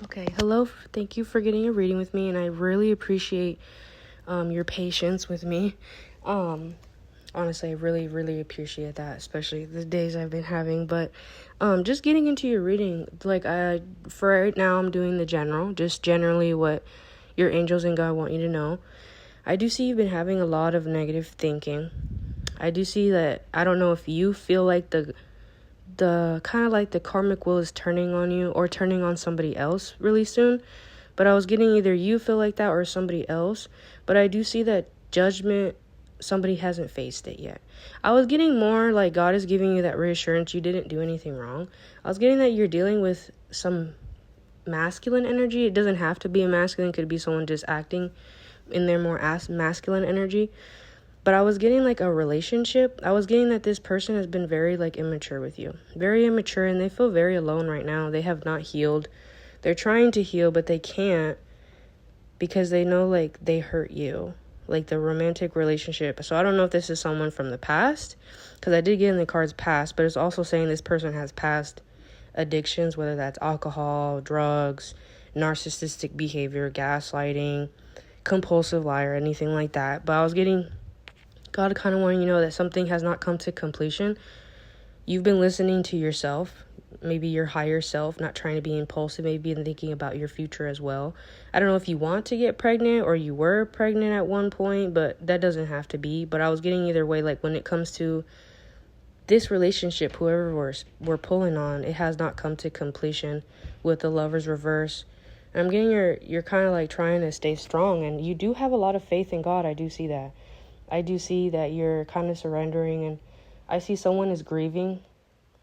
Okay, hello. Thank you for getting a reading with me, and I really appreciate your patience with me. Honestly, I really, really appreciate that, especially the days I've been having. But just getting into your reading, for right now, I'm doing the general, just generally what your angels and God want you to know. I do see you've been having a lot of negative thinking. I do see that. I don't know if you feel like the kind of like the karmic wheel is turning on you or turning on somebody else really soon. But I was getting either you feel like that or somebody else. But I do see that judgment, somebody hasn't faced it yet. I was getting more like God is giving you that reassurance you didn't do anything wrong. I was getting that you're dealing with some masculine energy. It doesn't have to be a masculine. It could be someone just acting in their more masculine energy. But I was getting like a relationship. I was getting that this person has been very like immature with you. Very immature, and they feel very alone right now. They have not healed. They're trying to heal, but they can't because they know like they hurt you. Like the romantic relationship. So I don't know if this is someone from the past, because I did get in the cards past, but it's also saying this person has past addictions, whether that's alcohol, drugs, narcissistic behavior, gaslighting, compulsive liar, anything like that. But I was getting God kind of wanting you to know that something has not come to completion. You've been listening to yourself, maybe your higher self, not trying to be impulsive, maybe thinking about your future as well. I don't know if you want to get pregnant or you were pregnant at one point, but that doesn't have to be. But I was getting either way, like when it comes to this relationship, whoever we're pulling on, it has not come to completion with the Lover's reverse. I'm getting you're kind of like trying to stay strong, and you do have a lot of faith in God. I do see that. I do see that you're kind of surrendering, and I see someone is grieving.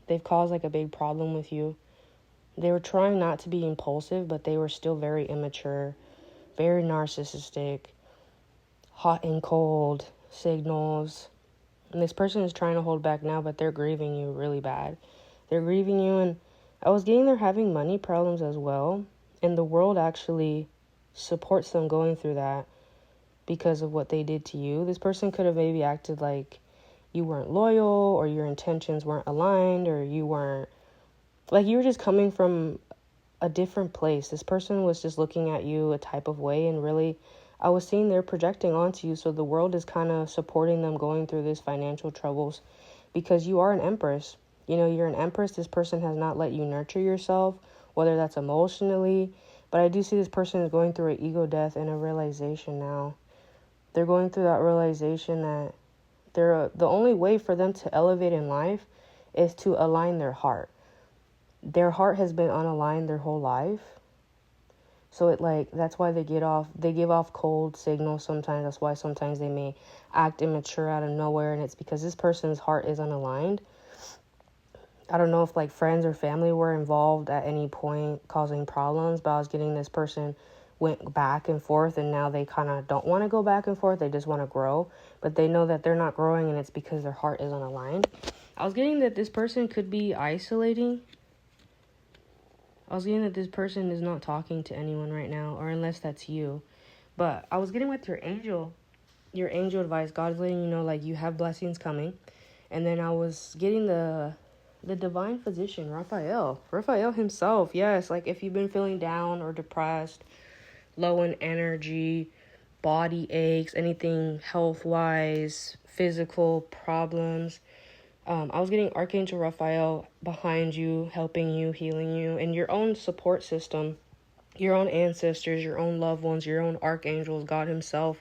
They've caused like a big problem with you. They were trying not to be impulsive, but they were still very immature, very narcissistic, hot and cold signals. And this person is trying to hold back now, but they're grieving you really bad. They're grieving you, and I was getting they're having money problems as well. And the world actually supports them going through that because of what they did to you. This person could have maybe acted like you weren't loyal, or your intentions weren't aligned, or you weren't, like you were just coming from a different place. This person was just looking at you a type of way, and really I was seeing they're projecting onto you. So the world is kind of supporting them going through this financial troubles because you are an empress. You know, you're an empress. This person has not let you nurture yourself, whether that's emotionally. But I do see this person is going through an ego death and a realization now. They're going through that realization that the only way for them to elevate in life is to align their heart. Their heart has been unaligned their whole life. So that's why they give off cold signals sometimes. That's why sometimes they may act immature out of nowhere, and it's because this person's heart is unaligned. I don't know if like friends or family were involved at any point causing problems, but I was getting this person went back and forth, and now they kind of don't want to go back and forth. They just want to grow, but they know that they're not growing, and it's because their heart is unaligned. I was getting that this person could be isolating. I was getting that this person is not talking to anyone right now, or unless that's you. But I was getting with your angel advice. God's letting you know like you have blessings coming. And then I was getting the divine physician, Raphael himself. Yes, like if you've been feeling down or depressed, low in energy, body aches, anything health-wise, physical problems. I was getting Archangel Raphael behind you, helping you, healing you, and your own support system, your own ancestors, your own loved ones, your own archangels, God himself,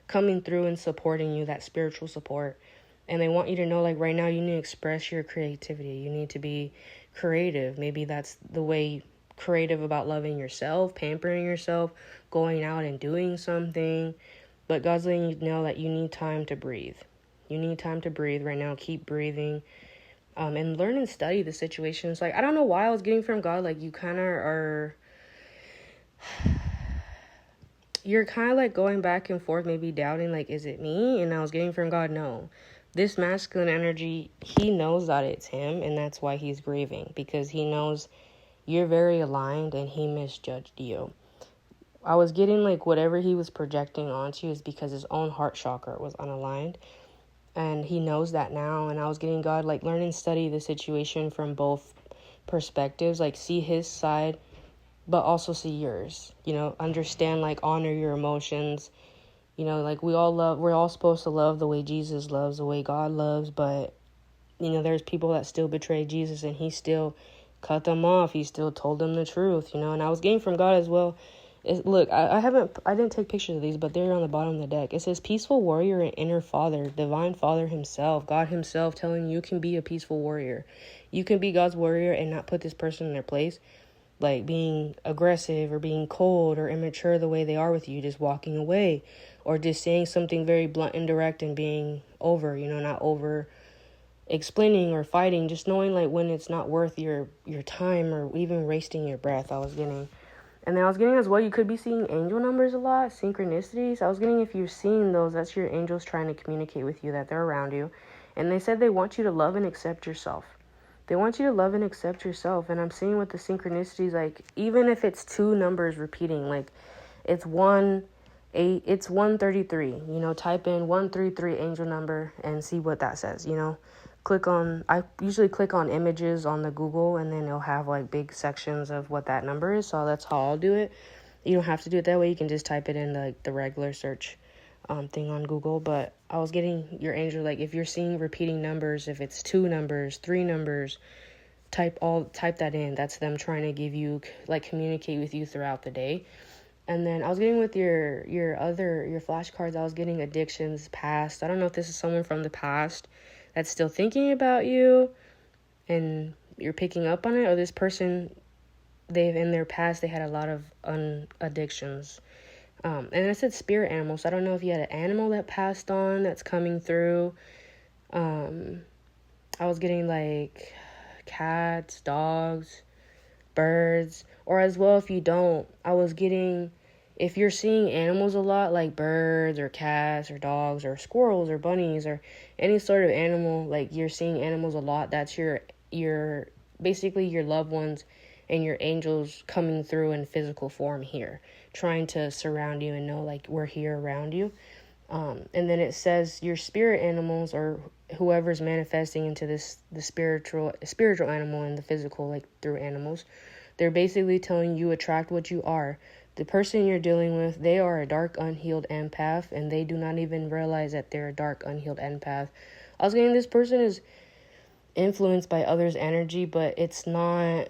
coming through and supporting you, that spiritual support. And they want you to know, like right now, you need to express your creativity. You need to be creative. Maybe that's the way creative about loving yourself, pampering yourself, going out and doing something. But God's letting you know that you need time to breathe. You need time to breathe right now. Keep breathing. And learn and study the situations. Like, I don't know why I was getting from God, like, you kind of are... You're kind of, like, going back and forth, maybe doubting, like, is it me? And I was getting from God, no. This masculine energy, he knows that it's him, and that's why he's grieving. Because he knows you're very aligned, and he misjudged you. I was getting, like, whatever he was projecting onto you is because his own heart chakra was unaligned. And he knows that now. And I was getting God, like, learn and study the situation from both perspectives. Like, see his side but also see yours. Understand, like, honor your emotions. Like, we're all supposed to love the way Jesus loves, the way God loves, but there's people that still betray Jesus, and he still cut them off. He still told them the truth, and I was getting from God as well. Look, I didn't take pictures of these, but they're on the bottom of the deck. It says peaceful warrior and inner father, divine father himself, God himself telling you can be a peaceful warrior. You can be God's warrior and not put this person in their place, like being aggressive or being cold or immature the way they are with you, just walking away, or just saying something very blunt and direct and being over, not over explaining or fighting, just knowing like when it's not worth your time or even wasting your breath. I was getting as well, you could be seeing angel numbers a lot, synchronicities. I was getting, if you're seeing those, that's your angels trying to communicate with you that they're around you. And they said they want you to love and accept yourself. They want you to love and accept yourself. And I'm seeing with the synchronicities, like, even if it's two numbers repeating, like it's 133, type in 133 angel number and see what that says, I usually click on images on the Google, and then it'll have like big sections of what that number is. So that's how I'll do it. You don't have to do it that way. You can just type it in like the regular search thing on Google. But I was getting your angel, like, if you're seeing repeating numbers, if it's 2 numbers, 3 numbers, type that in. That's them trying to give you, like, communicate with you throughout the day. And then I was getting with your flashcards, I was getting addictions, past. I don't know if this is someone from the past that's still thinking about you and you're picking up on it, or this person, in their past, they had a lot of addictions. And I said spirit animals. So I don't know if you had an animal that passed on that's coming through. I was getting like cats, dogs, birds, or as well, if you don't, I was getting, if you're seeing animals a lot, like birds or cats or dogs or squirrels or bunnies or any sort of animal, like you're seeing animals a lot, that's your basically your loved ones and your angels coming through in physical form here, trying to surround you and know, like, we're here around you. And then it says your spirit animals, or whoever's manifesting into the spiritual animal and the physical, like through animals, they're basically telling you attract what you are. The person you're dealing with, they are a dark, unhealed empath, and they do not even realize that they're a dark, unhealed empath. I was getting, this person is influenced by others' energy, but it's not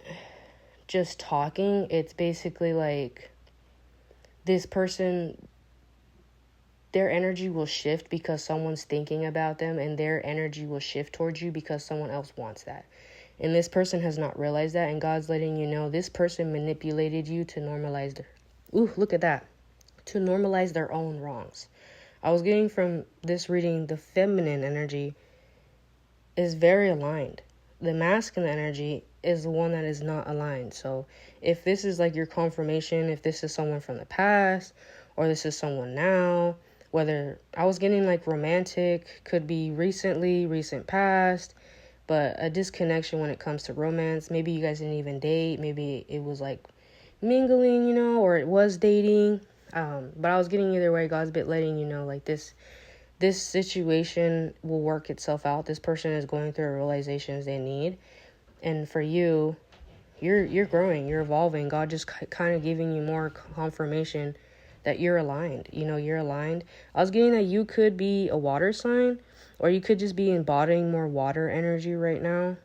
just talking. It's basically like this person, their energy will shift because someone's thinking about them, and their energy will shift towards you because someone else wants that. And this person has not realized that, and God's letting you know this person manipulated you to normalize to normalize their own wrongs. I was getting from this reading, the feminine energy is very aligned. The masculine energy is the one that is not aligned. So if this is like your confirmation, if this is someone from the past, or this is someone now, whether I was getting like romantic, could be recent past, but a disconnection when it comes to romance. Maybe you guys didn't even date. Maybe it was like mingling, or it was dating. But I was getting either way, God's been letting you know, like, this situation will work itself out. This person is going through realizations they need. And for you, you're growing, you're evolving. God just kind of giving you more confirmation that you're aligned. You're aligned. I was getting that you could be a water sign, or you could just be embodying more water energy right now.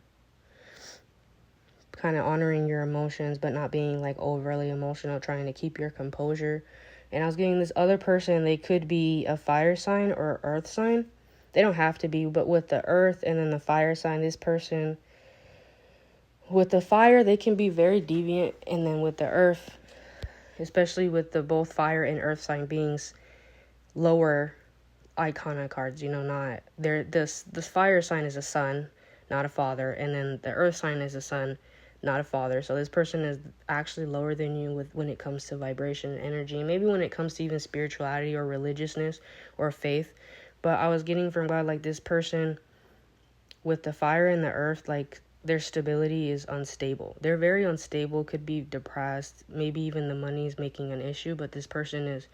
Kind of honoring your emotions, but not being like overly emotional, trying to keep your composure. And I was getting this other person, they could be a fire sign or earth sign. They don't have to be, but with the earth and then the fire sign, this person, with the fire, they can be very deviant. And then with the earth, especially with the both fire and earth sign beings, lower icona cards, not there. This fire sign is a son, not a father, and then the earth sign is a son, not a father. So this person is actually lower than you when it comes to vibration and energy, maybe when it comes to even spirituality or religiousness or faith. But I was getting from God, like, this person with the fire and the earth, like, their stability is unstable. They're very unstable, could be depressed, maybe even the money is making an issue, but this person is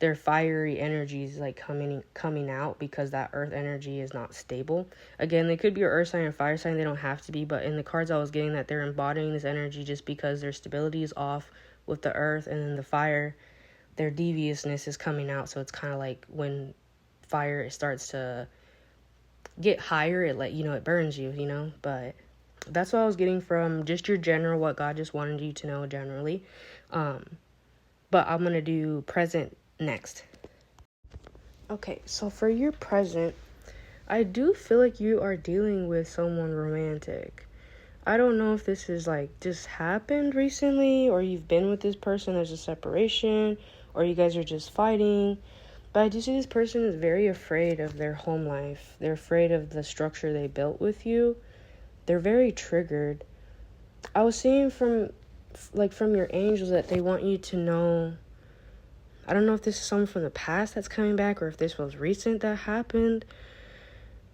their fiery energy is like coming out because that earth energy is not stable. Again, they could be an earth sign or fire sign. They don't have to be, but in the cards I was getting that they're embodying this energy just because their stability is off with the earth, and then the fire, their deviousness is coming out. So it's kind of like when fire starts to get higher, it burns you. But that's what I was getting from just your general, what God just wanted you to know generally. But I'm going to do present next. Okay, so for your present, I do feel like you are dealing with someone romantic. I don't know if this is like just happened recently, or you've been with this person, there's a separation, or you guys are just fighting. But I do see this person is very afraid of their home life. They're afraid of the structure they built with you. They're very triggered. I was seeing from your angels that they want you to know. I don't know if this is someone from the past that's coming back or if this was recent that happened.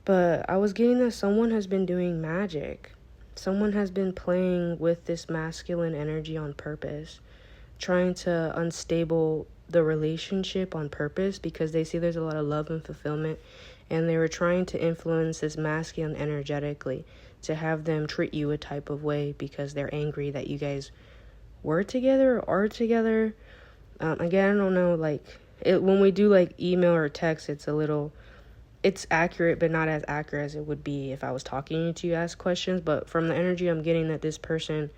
But I was getting that someone has been doing magic. Someone has been playing with this masculine energy on purpose, trying to unstable the relationship on purpose because they see there's a lot of love and fulfillment, and they were trying to influence this masculine energetically to have them treat you a type of way because they're angry that you guys were together or are together. Again, I don't know, when we do email or text, it's accurate, but not as accurate as it would be if I was talking to you, ask questions. But from the energy I'm getting that this person,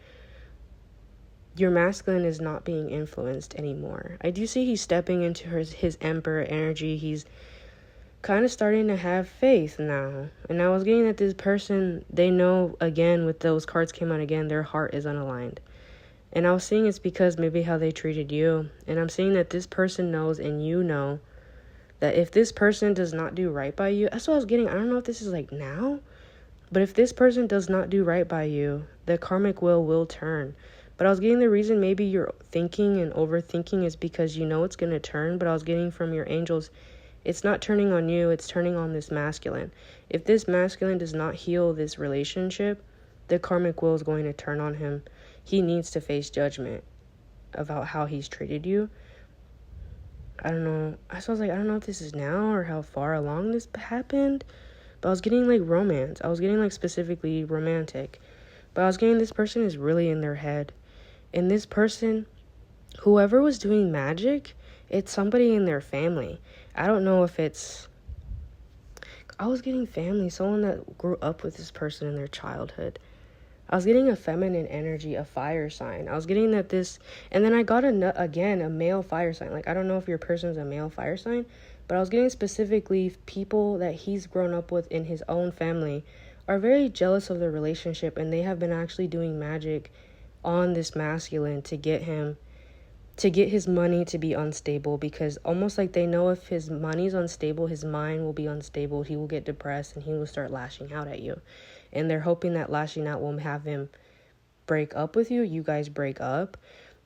your masculine is not being influenced anymore. I do see he's stepping into his emperor energy. He's kind of starting to have faith now. And I was getting that this person, they know, again, with those cards came out again, their heart is unaligned. And I was seeing it's because maybe how they treated you. And I'm seeing that this person knows, and you know, that if this person does not do right by you, that's what I was getting. I don't know if this is now, but if this person does not do right by you, the karmic wheel will turn. But I was getting the reason maybe you're thinking and overthinking is because you know it's going to turn. But I was getting from your angels, it's not turning on you, it's turning on this masculine. If this masculine does not heal this relationship, the karmic wheel is going to turn on him. He needs to face judgment about how he's treated you. I don't know. So I was I don't know if this is now or how far along this happened. But I was getting romance. I was getting specifically romantic. But I was getting this person is really in their head. And this person, whoever was doing magic, it's somebody in their family. I don't know if it's... I was getting family, someone that grew up with this person in their childhood. I was getting a feminine energy, a fire sign. I was getting that this... And then I got, a male fire sign. I don't know if your person's a male fire sign, but I was getting specifically people that he's grown up with in his own family are very jealous of the relationship, and they have been actually doing magic on this masculine to get his money to be unstable, because almost they know if his money's unstable, his mind will be unstable, he will get depressed, and he will start lashing out at you. And they're hoping that lashing out will have him break up with you. You guys break up.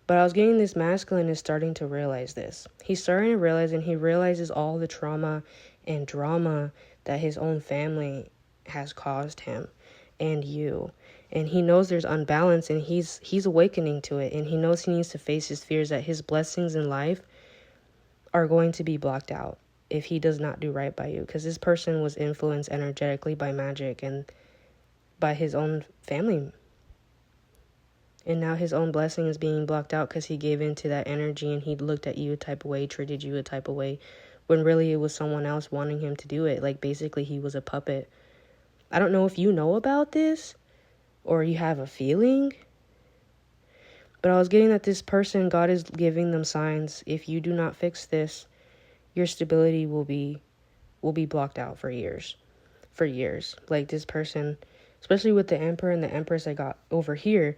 But I was getting this masculine is starting to realize this. He's starting to realize, and he realizes all the trauma and drama that his own family has caused him and you. And he knows there's unbalance, and he's awakening to it. And he knows he needs to face his fears that his blessings in life are going to be blocked out if he does not do right by you. Because this person was influenced energetically by magic and by his own family. And now his own blessing is being blocked out because he gave into that energy, and he looked at you a type of way, treated you a type of way, when really it was someone else wanting him to do it. Basically he was a puppet. I don't know if you know about this or you have a feeling, but I was getting that this person, God is giving them signs. If you do not fix this, your stability will be blocked out for years. This person, especially with the Emperor and the Empress I got over here,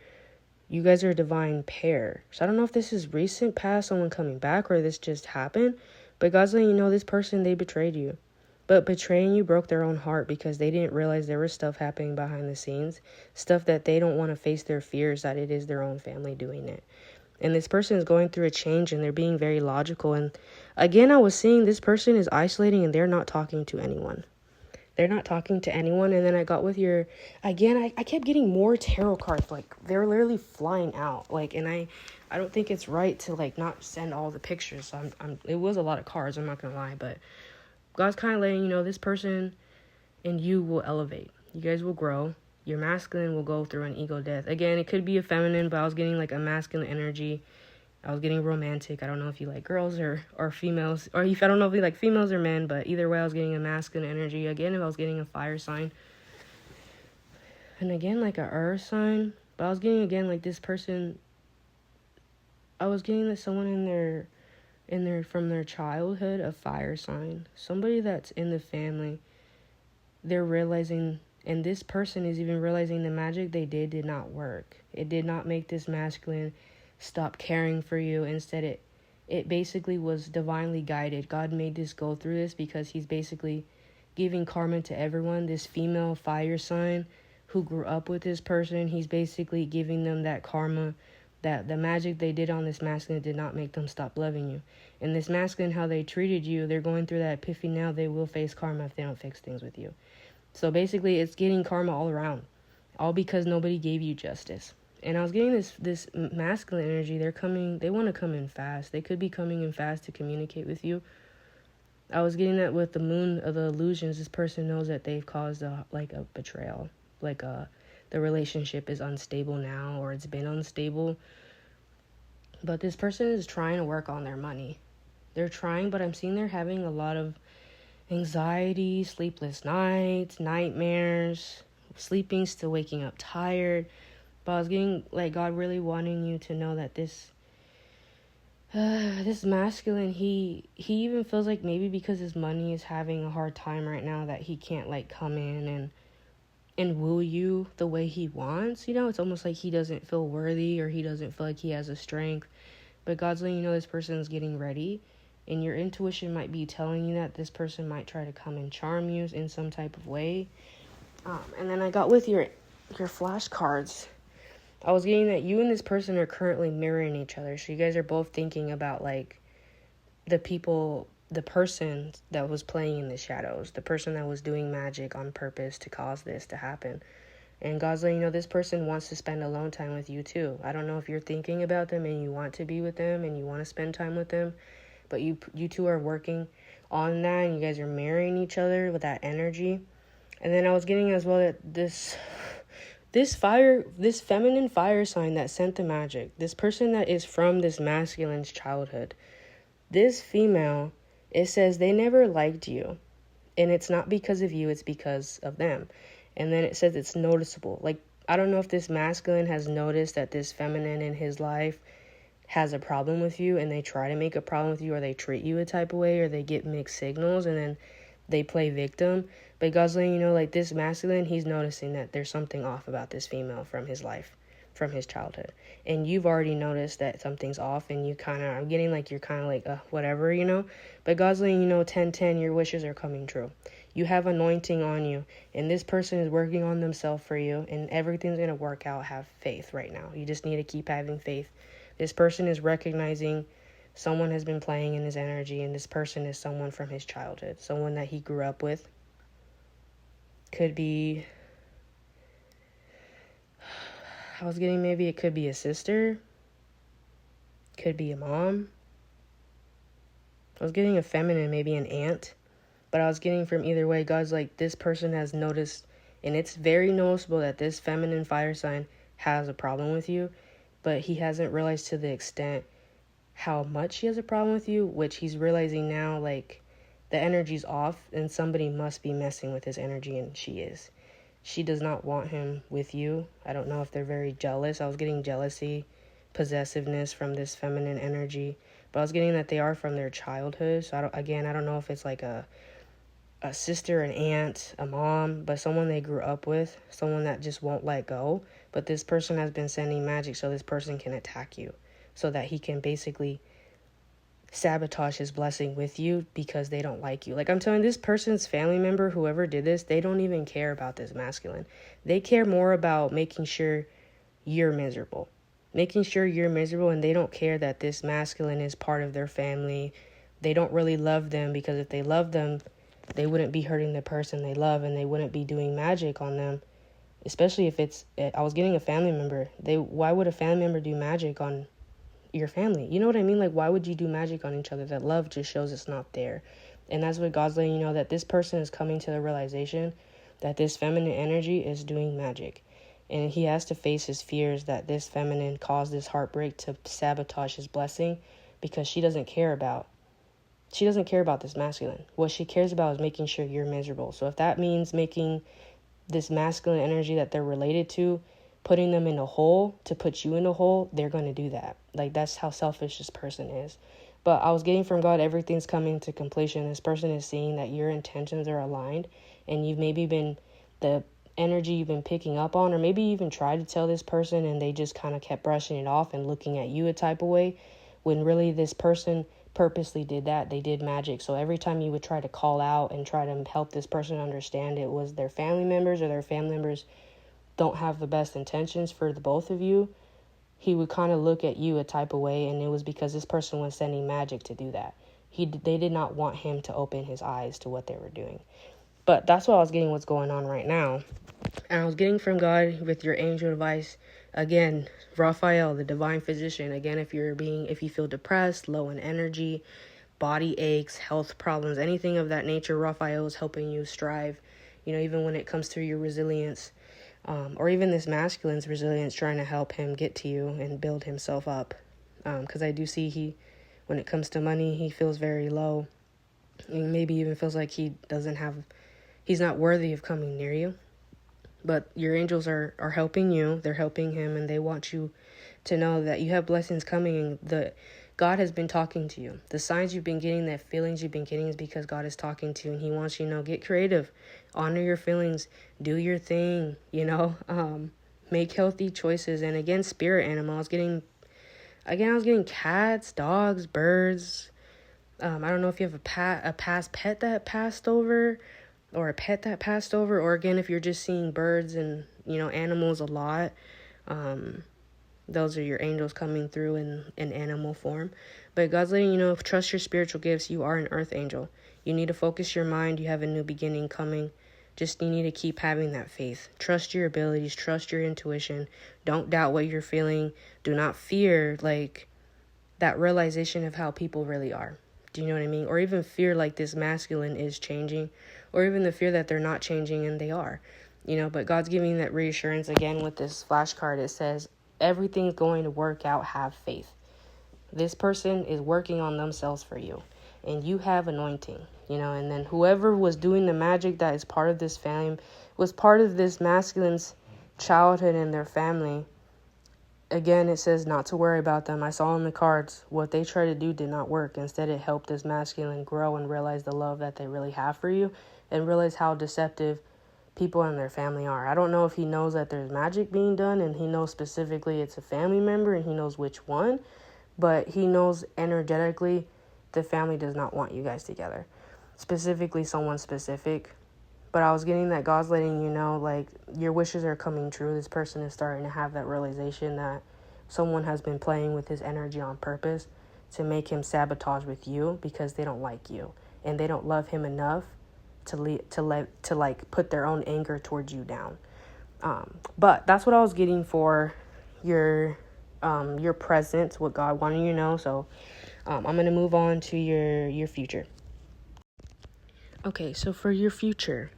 you guys are a divine pair. So I don't know if this is recent past, someone coming back, or this just happened. But God's letting you know this person, they betrayed you. But betraying you broke their own heart because they didn't realize there was stuff happening behind the scenes. Stuff that they don't want to face their fears that it is their own family doing it. And this person is going through a change, and they're being very logical. And again, I was seeing this person is isolating, and they're not talking to anyone. They're not talking to anyone. And then I got with your, again, I kept getting more tarot cards. Like, they're literally flying out. Like, and I don't think it's right to, like, not send all the pictures. So it was a lot of cards, I'm not going to lie. But God's kind of letting you know this person and you will elevate. You guys will grow. Your masculine will go through an ego death. Again, it could be a feminine, but I was getting, like, a masculine energy. I was getting romantic. I don't know if you like girls or females, or if I don't know if you like females or men, but either way, I was getting a masculine energy. Again, if I was getting a fire sign, and again, like a earth sign, but I was getting, again, like this person, I was getting that someone in their from their childhood, a fire sign, somebody that's in the family, they're realizing, and this person is even realizing the magic they did not work. It did not make this masculine stop caring for you. Instead, it basically was divinely guided. God made this go through this because he's basically giving karma to everyone. This female fire sign who grew up with this person, he's basically giving them that karma, that the magic they did on this masculine did not make them stop loving you. And this masculine, how they treated you, they're going through that epiphany now. They will face karma if they don't fix things with you. So basically, it's getting karma all around, all because nobody gave you justice. And I was getting this masculine energy. They want to come in fast. They could be coming in fast to communicate with you. I was getting that with the moon of the illusions. This person knows that they've caused a betrayal. The relationship is unstable now, or it's been unstable. But this person is trying to work on their money. They're trying, but I'm seeing they're having a lot of anxiety, sleepless nights, nightmares, sleeping, still waking up tired. But I was getting, like, God really wanting you to know that this masculine, he even feels like maybe because his money is having a hard time right now that he can't, like, come in and woo you the way he wants. You know, it's almost like he doesn't feel worthy, or he doesn't feel like he has the strength. But God's letting you know this person is getting ready. And your intuition might be telling you that this person might try to come and charm you in some type of way. And then I got with your flashcards. I was getting that you and this person are currently mirroring each other. So you guys are both thinking about, like, the person that was playing in the shadows, the person that was doing magic on purpose to cause this to happen. And God's letting you know this person wants to spend alone time with you too. I don't know if you're thinking about them and you want to be with them and you want to spend time with them, but you two are working on that, and you guys are marrying each other with that energy. And then I was getting as well that this feminine fire sign that sent the magic, this person that is from this masculine's childhood, this female, it says they never liked you. And it's not because of you, it's because of them. And then it says it's noticeable. Like, I don't know if this masculine has noticed that this feminine in his life has a problem with you, and they try to make a problem with you, or they treat you a type of way, or they get mixed signals, and then they play victim. But God's letting you know, like, this masculine, he's noticing that there's something off about this female from his life, from his childhood. And you've already noticed that something's off, and I'm getting like you're kind of like, whatever, you know. But God's letting you know, 10-10, your wishes are coming true. You have anointing on you, and this person is working on themselves for you, and everything's going to work out. Have faith right now. You just need to keep having faith. This person is recognizing someone has been playing in his energy, and this person is someone from his childhood, someone that he grew up with. Could be, I was getting maybe it could be a sister, could be a mom. I was getting a feminine, maybe an aunt, but I was getting from either way, God's like, this person has noticed, and it's very noticeable that this feminine fire sign has a problem with you, but he hasn't realized to the extent how much he has a problem with you, which he's realizing now, like, the energy's off, and somebody must be messing with his energy, and she is. She does not want him with you. I don't know if they're very jealous. I was getting jealousy, possessiveness from this feminine energy, but I was getting that they are from their childhood. So I don't know if it's like a sister, an aunt, a mom, but someone they grew up with, someone that just won't let go. But this person has been sending magic so this person can attack you, so that he can basically sabotage his blessing with you because they don't like you. Like, I'm telling you, this person's family member, whoever did this, they don't even care about this masculine. They care more about making sure you're miserable. Making sure you're miserable, and they don't care that this masculine is part of their family. They don't really love them, because if they love them, they wouldn't be hurting the person they love, and they wouldn't be doing magic on them. Especially if I was getting a family member. Why would a family member do magic on your family? You know what I mean? Like, why would you do magic on each other? That love just shows it's not there. And that's what God's letting you know, that this person is coming to the realization that this feminine energy is doing magic. And he has to face his fears that this feminine caused this heartbreak to sabotage his blessing, because she doesn't care about this masculine. What she cares about is making sure you're miserable. So if that means making this masculine energy that they're related to, putting them in a hole to put you in a hole, they're going to do that. Like, that's how selfish this person is. But I was getting from God, everything's coming to completion. This person is seeing that your intentions are aligned, and you've maybe been the energy you've been picking up on, or maybe you even tried to tell this person and they just kind of kept brushing it off and looking at you a type of way, when really this person purposely did that. They did magic. So every time you would try to call out and try to help this person understand it was their family members, or their family members don't have the best intentions for the both of you, he would kind of look at you a type of way, and it was because this person was sending magic to do that. They did not want him to open his eyes to what they were doing. But that's what I was getting, what's going on right now. And I was getting from God with your angel advice, again, Raphael, the divine physician. Again, if you feel depressed, low in energy, body aches, health problems, anything of that nature, Raphael is helping you strive. Even when it comes to your resilience, or even this masculine's resilience, trying to help him get to you and build himself up. Because I do see when it comes to money, he feels very low, and maybe even feels like he's not worthy of coming near you. But your angels are helping you. They're helping him, and they want you to know that you have blessings coming, and God has been talking to you. The signs you've been getting, that feelings you've been getting, is because God is talking to you, and he wants you to know, get creative, honor your feelings, do your thing, make healthy choices. And again, spirit animal, I was getting cats, dogs, birds. I don't know if you have a past pet that passed over, or a pet that passed over, or again, if you're just seeing birds and, animals a lot, those are your angels coming through in animal form. But God's letting you know, trust your spiritual gifts. You are an earth angel. You need to focus your mind. You have a new beginning coming. You need to keep having that faith. Trust your abilities. Trust your intuition. Don't doubt what you're feeling. Do not fear, that realization of how people really are. Do you know what I mean? Or even fear like this masculine is changing, or even the fear that they're not changing and they are. But God's giving you that reassurance. Again, with this flashcard, it says, everything's going to work out. Have faith. This person is working on themselves for you, and you have anointing, and then whoever was doing the magic that is part of this family, was part of this masculine's childhood and their family. Again, it says not to worry about them. I saw in the cards, what they tried to do did not work. Instead, it helped this masculine grow and realize the love that they really have for you, and realize how deceptive people in their family are. I don't know if he knows that there's magic being done, and he knows specifically it's a family member, and he knows which one, but he knows energetically the family does not want you guys together. Specifically, someone specific. But I was getting that God's letting you know, your wishes are coming true. This person is starting to have that realization that someone has been playing with his energy on purpose to make him sabotage with you, because they don't like you, and they don't love him enough to put their own anger towards you down. But that's what I was getting for your presence, what God wanted you to know. So I'm going to move on to your future. Okay, so for your future,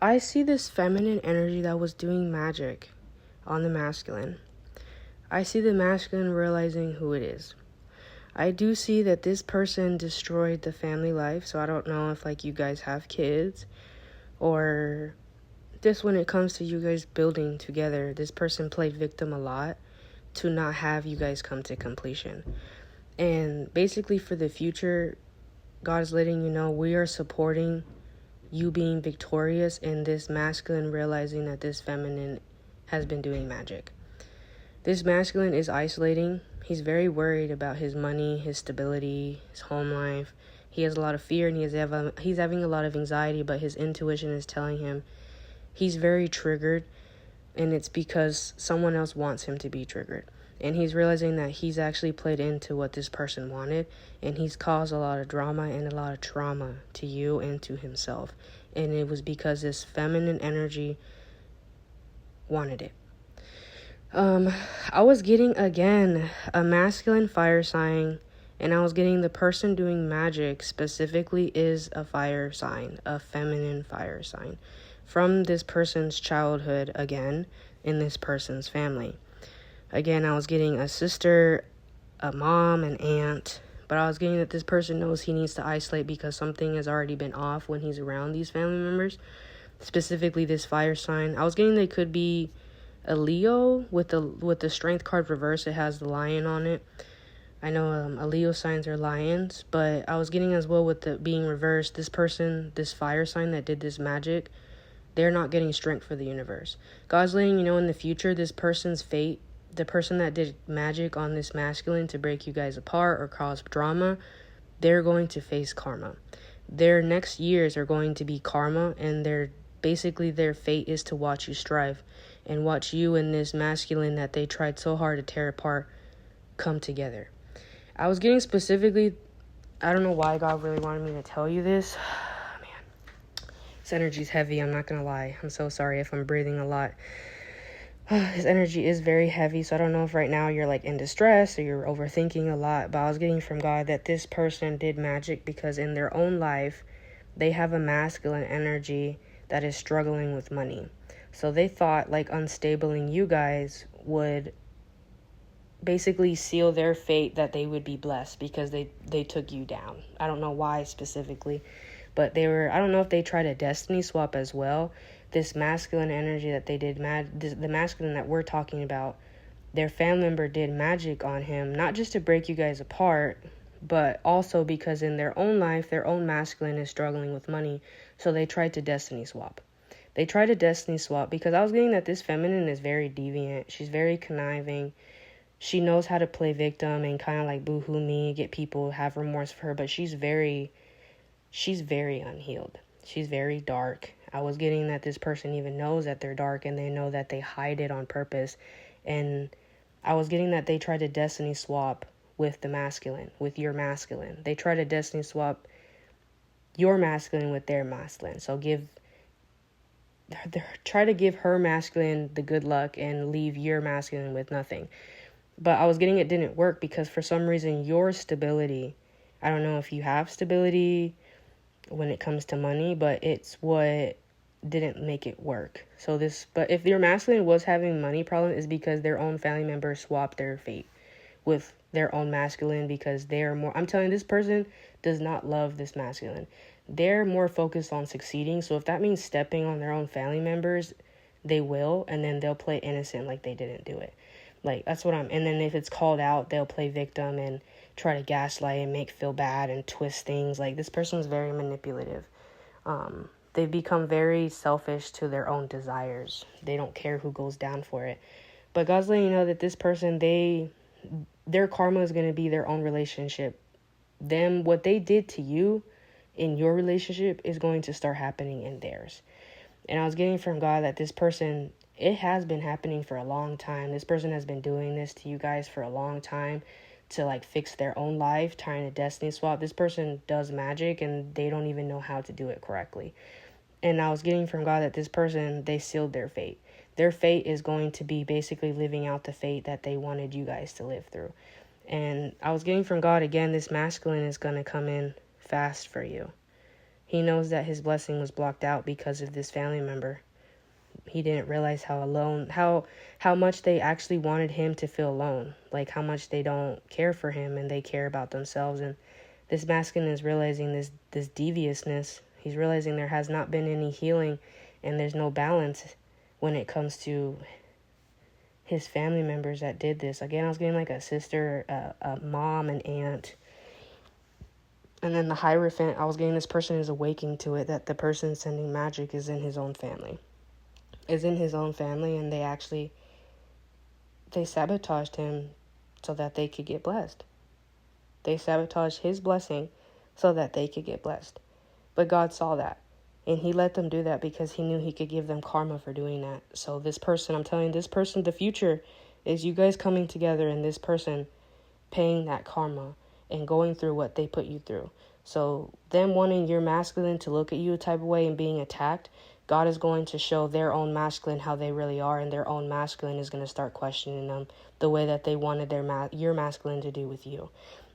I see this feminine energy that was doing magic on the masculine. I see the masculine realizing who it is. I do see that this person destroyed the family life, so I don't know if you guys have kids, or just when it comes to you guys building together, this person played victim a lot to not have you guys come to completion. And basically for the future, God is letting you know, we are supporting you being victorious, in this masculine realizing that this feminine has been doing magic. This masculine is isolating. He's very worried about his money, his stability, his home life. He has a lot of fear, and he's having a lot of anxiety, but his intuition is telling him he's very triggered, and it's because someone else wants him to be triggered. And he's realizing that he's actually played into what this person wanted, and he's caused a lot of drama and a lot of trauma to you and to himself. And it was because this feminine energy wanted it. I was getting, again, a masculine fire sign, and I was getting the person doing magic specifically is a fire sign, a feminine fire sign, from this person's childhood, again, in this person's family. Again, I was getting a sister, a mom, an aunt, but I was getting that this person knows he needs to isolate because something has already been off when he's around these family members, specifically this fire sign. I was getting they could be a Leo with the strength card reverse. It has the lion on it. I know a Leo signs are lions, but I was getting as well with the being reversed. This person, this fire sign that did this magic, they're not getting strength for the universe. God's letting you know in the future this person's fate, the person that did magic on this masculine to break you guys apart or cause drama, they're going to face karma. Their next years are going to be karma, and their fate is to watch you strive and watch you and this masculine that they tried so hard to tear apart come together. I was getting specifically, I don't know why God really wanted me to tell you this. Man, this energy's heavy, I'm not going to lie. I'm so sorry if I'm breathing a lot. His energy is very heavy, so I don't know if right now you're like in distress or you're overthinking a lot, but I was getting from God that this person did magic because in their own life, they have a masculine energy that is struggling with money. So they thought like unstabling you guys would basically seal their fate, that they would be blessed because they took you down. I don't know why specifically, but I don't know if they tried a destiny swap as well. This masculine energy that they did, the masculine that we're talking about, their family member did magic on him, not just to break you guys apart, but also because in their own life, their own masculine is struggling with money, so they tried to destiny swap. They tried a destiny swap because I was getting that this feminine is very deviant. She's very conniving. She knows how to play victim and kind of like boo-hoo me, get people have remorse for her, but she's very unhealed. She's very dark. I was getting that this person even knows that they're dark, and they know that they hide it on purpose. And I was getting that they tried to destiny swap with the masculine, with your masculine. They tried to destiny swap your masculine with their masculine. So try to give her masculine the good luck and leave your masculine with nothing. But I was getting it didn't work because for some reason your stability, I don't know if you have stability when it comes to money, but it's what didn't make it work. But if your masculine was having money problem, is because their own family members swapped their fate with their own masculine, because they're more, I'm telling you, this person does not love this masculine. They're more focused on succeeding. So if that means stepping on their own family members, they will, and then they'll play innocent like they didn't do it. Like, that's what and then if it's called out, they'll play victim and try to gaslight and make feel bad and twist things. Like, this person's very manipulative. They've become very selfish to their own desires. They don't care who goes down for it. But God's letting you know that this person, their karma is going to be their own relationship. What they did to you in your relationship is going to start happening in theirs. And I was getting from God that this person, it has been happening for a long time. This person has been doing this to you guys for a long time to like fix their own life, trying to destiny swap. This person does magic and they don't even know how to do it correctly. And I was getting from God that this person, they sealed their fate. Their fate is going to be basically living out the fate that they wanted you guys to live through. And I was getting from God, again, this masculine is going to come in fast for you. He knows that his blessing was blocked out because of this family member. He didn't realize how alone, how much they actually wanted him to feel alone. Like how much they don't care for him and they care about themselves. And this masculine is realizing this deviousness. He's realizing there has not been any healing and there's no balance when it comes to his family members that did this. Again, I was getting like a sister, a mom, an aunt. And then the Hierophant, I was getting this person is awaking to it, that the person sending magic is in his own family. And they sabotaged him so that they could get blessed. They sabotaged his blessing so that they could get blessed. But God saw that. And he let them do that because he knew he could give them karma for doing that. So this person, I'm telling you, this person, the future, is you guys coming together and this person paying that karma and going through what they put you through. So them wanting your masculine to look at you a type of way and being attacked, God is going to show their own masculine how they really are, and their own masculine is going to start questioning them the way that they wanted your masculine to do with you.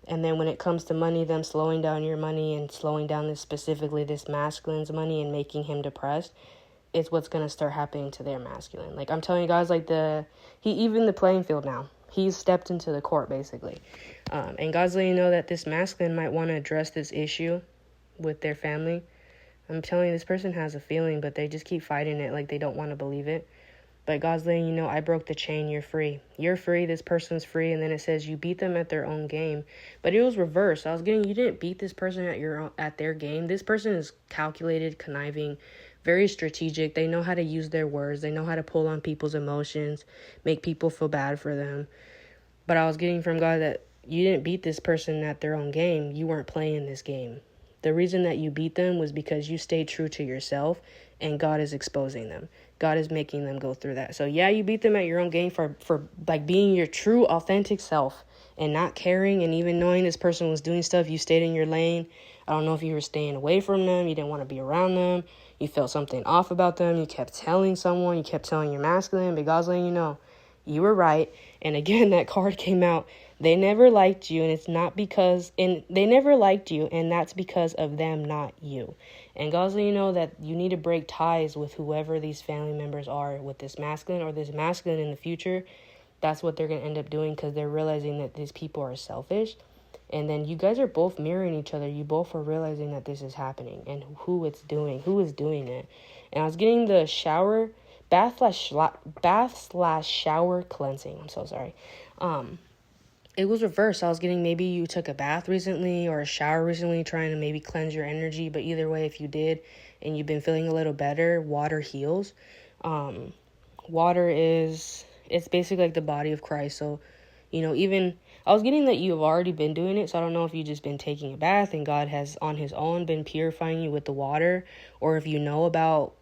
And then when it comes to money, them slowing down your money and slowing down this masculine's money and making him depressed, is what's going to start happening to their masculine. Like I'm telling you guys, like even the playing field now, he's stepped into the court basically. And God's letting you know that this masculine might want to address this issue with their family. I'm telling you, this person has a feeling, but they just keep fighting it like they don't want to believe it. But God's letting you know, I broke the chain, you're free. You're free, this person's free. And then it says you beat them at their own game. But it was reversed. You didn't beat this person at their game. This person is calculated, conniving, very strategic. They know how to use their words. They know how to pull on people's emotions, make people feel bad for them. But I was getting from God that you didn't beat this person at their own game. You weren't playing this game. The reason that you beat them was because you stayed true to yourself, and God is exposing them. God is making them go through that. So yeah, you beat them at your own game for like being your true, authentic self and not caring, and even knowing this person was doing stuff. You stayed in your lane. I don't know if you were staying away from them. You didn't want to be around them. You felt something off about them. You kept telling someone. You kept telling your masculine. But God's letting you know, you were right. And again, that card came out. They never liked you, and it's not because, and they never liked you, and that's because of them, not you. And God's letting you know that you need to break ties with whoever these family members are with this masculine, or this masculine in the future. That's what they're going to end up doing, because they're realizing that these people are selfish. And then you guys are both mirroring each other. You both are realizing that this is happening and who is doing it. And I was getting the bath/shower cleansing. I'm so sorry. It was reversed. I was getting maybe you took a bath recently or a shower recently, trying to maybe cleanse your energy. But either way, if you did and you've been feeling a little better, water heals. Water it's basically like the body of Christ. So, even I was getting that you've already been doing it. So I don't know if you've just been taking a bath and God has on his own been purifying you with the water, or if you know about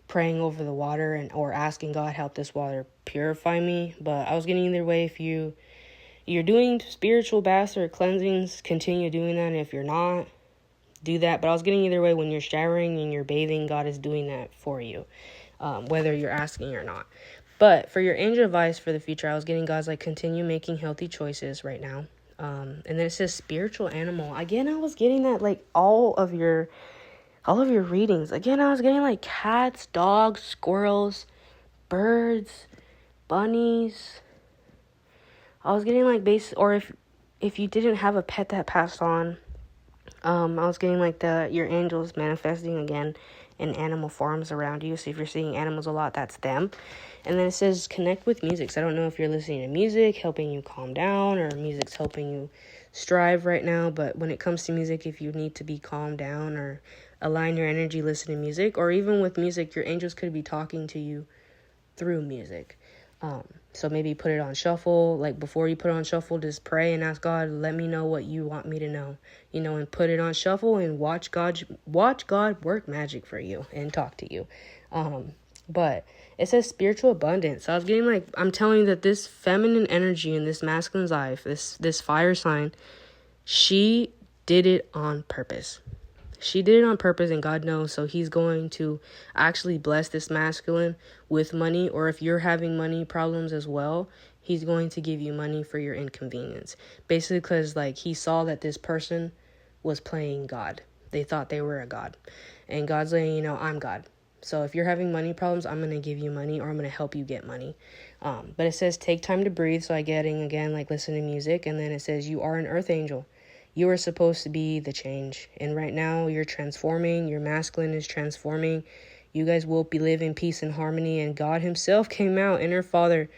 praying over the water or asking God, help this water purify me. But I was getting either way, if you're doing spiritual baths or cleansings, continue doing that. And if you're not, do that. But I was getting either way, when you're showering and you're bathing, God is doing that for you, whether you're asking or not. But for your angel advice for the future, I was getting God's like, continue making healthy choices right now. And then it says spiritual animal. Again, I was getting that like all of your readings. Again, I was getting like cats, dogs, squirrels, birds, bunnies. I was getting like or if you didn't have a pet that passed on, I was getting like your angels manifesting again in animal forms around you. So if you're seeing animals a lot, that's them. And then it says connect with music. So I don't know if you're listening to music helping you calm down, or music's helping you strive right now. But when it comes to music, if you need to be calmed down or align your energy, listen to music. Or even with music, your angels could be talking to you through music. So maybe put it on shuffle. Like before you put it on shuffle, just pray and ask God, let me know what you want me to know, and put it on shuffle and watch God work magic for you and talk to you. But it says spiritual abundance. So I was getting like, I'm telling you that this feminine energy in this masculine's life, this fire sign, she did it on purpose. She did it on purpose, and God knows. So he's going to actually bless this masculine with money. Or if you're having money problems as well, he's going to give you money for your inconvenience. Basically, because like he saw that this person was playing God. They thought they were a God. And God's letting I'm God. So if you're having money problems, I'm going to give you money, or I'm going to help you get money. But it says take time to breathe. So I getting again like listen to music. And then it says you are an earth angel. You are supposed to be the change. And right now you're transforming. Your masculine is transforming. You guys will live in peace and harmony. And God himself came out, inner father.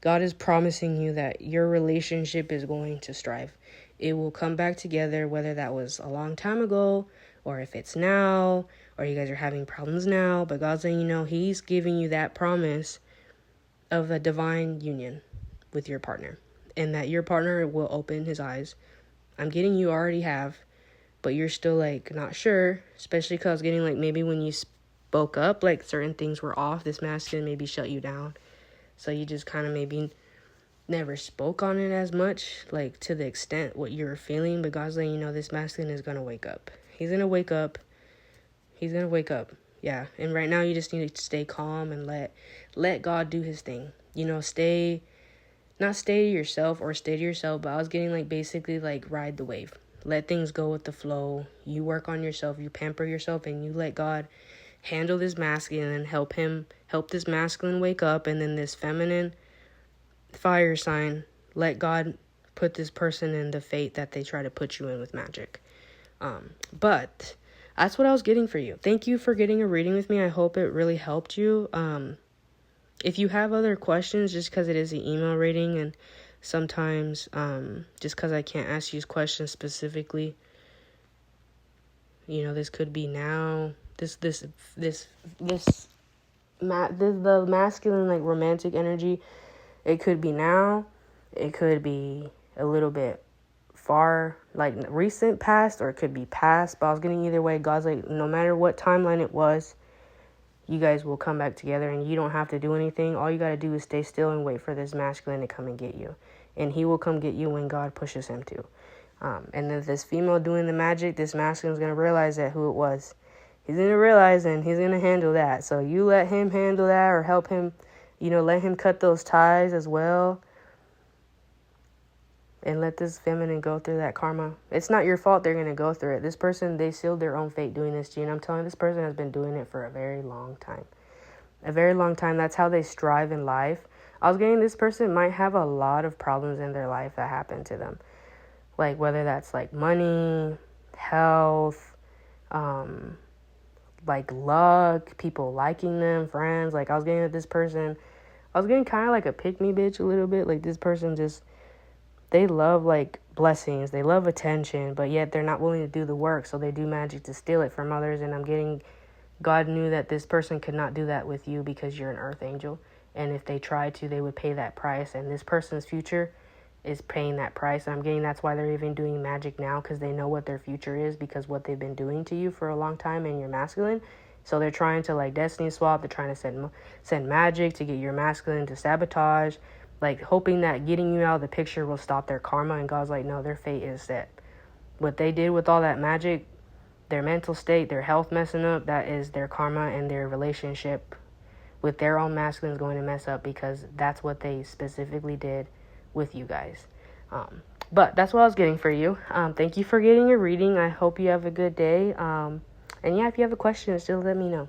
God is promising you that your relationship is going to strive. It will come back together, whether that was a long time ago, or if it's now, or you guys are having problems now. But God's letting he's giving you that promise of a divine union with your partner. And that your partner will open his eyes. I'm getting you already have, but you're still like not sure, especially because I was getting like maybe when you spoke up, like certain things were off. This masculine maybe shut you down. So you just kind of maybe never spoke on it as much, like to the extent what you're feeling, but God's letting you know this masculine is gonna wake up. He's gonna wake up. He's gonna wake up. Yeah. And right now you just need to stay calm and let God do his thing. You know, not stay to yourself or stay to yourself, but I was getting like basically like ride the wave. Let things go with the flow. You work on yourself, you pamper yourself, and you let God handle this masculine and help this masculine wake up, and then this feminine fire sign, let God put this person in the fate that they try to put you in with magic. But that's what I was getting for you. Thank you for getting a reading with me. I hope it really helped you. If you have other questions, just because it is an email reading, and sometimes just because I can't ask you questions specifically, you know, this could be now. The masculine, like, romantic energy, it could be now. It could be a little bit far, like, recent past, or it could be past. But I was getting either way. God's like, no matter what timeline it was, you guys will come back together, and you don't have to do anything. All you got to do is stay still and wait for this masculine to come and get you. And he will come get you when God pushes him to. And then this female doing the magic, this masculine is going to realize that who it was. He's going to realize, and he's going to handle that. So you let him handle that, or help him, you know, let him cut those ties as well. And let this feminine go through that karma. It's not your fault they're going to go through it. This person, they sealed their own fate doing this to you. And I'm telling you, this person has been doing it for a very long time. A very long time. That's how they strive in life. I was getting this person might have a lot of problems in their life that happen to them. Like, whether that's like money, health, like luck, people liking them, friends. Like, I was getting at this person, I was getting kind of like a pick-me bitch a little bit. Like, this person just, they love like blessings, they love attention, but yet they're not willing to do the work, so they do magic to steal it from others. And I'm getting, God knew that this person could not do that with you because you're an earth angel, and if they tried to, they would pay that price, and this person's future is paying that price. And I'm getting that's why they're even doing magic now, because they know what their future is, because what they've been doing to you for a long time, and you're masculine. So they're trying to like destiny swap, they're trying to send magic to get your masculine to sabotage, like hoping that getting you out of the picture will stop their karma. And God's like, no, their fate is set. What they did with all that magic, their mental state, their health messing up, that is their karma, and their relationship with their own masculine is going to mess up, because that's what they specifically did with you guys. But that's what I was getting for you. Thank you for getting a reading. I hope you have a good day. And yeah, if you have a question, still let me know.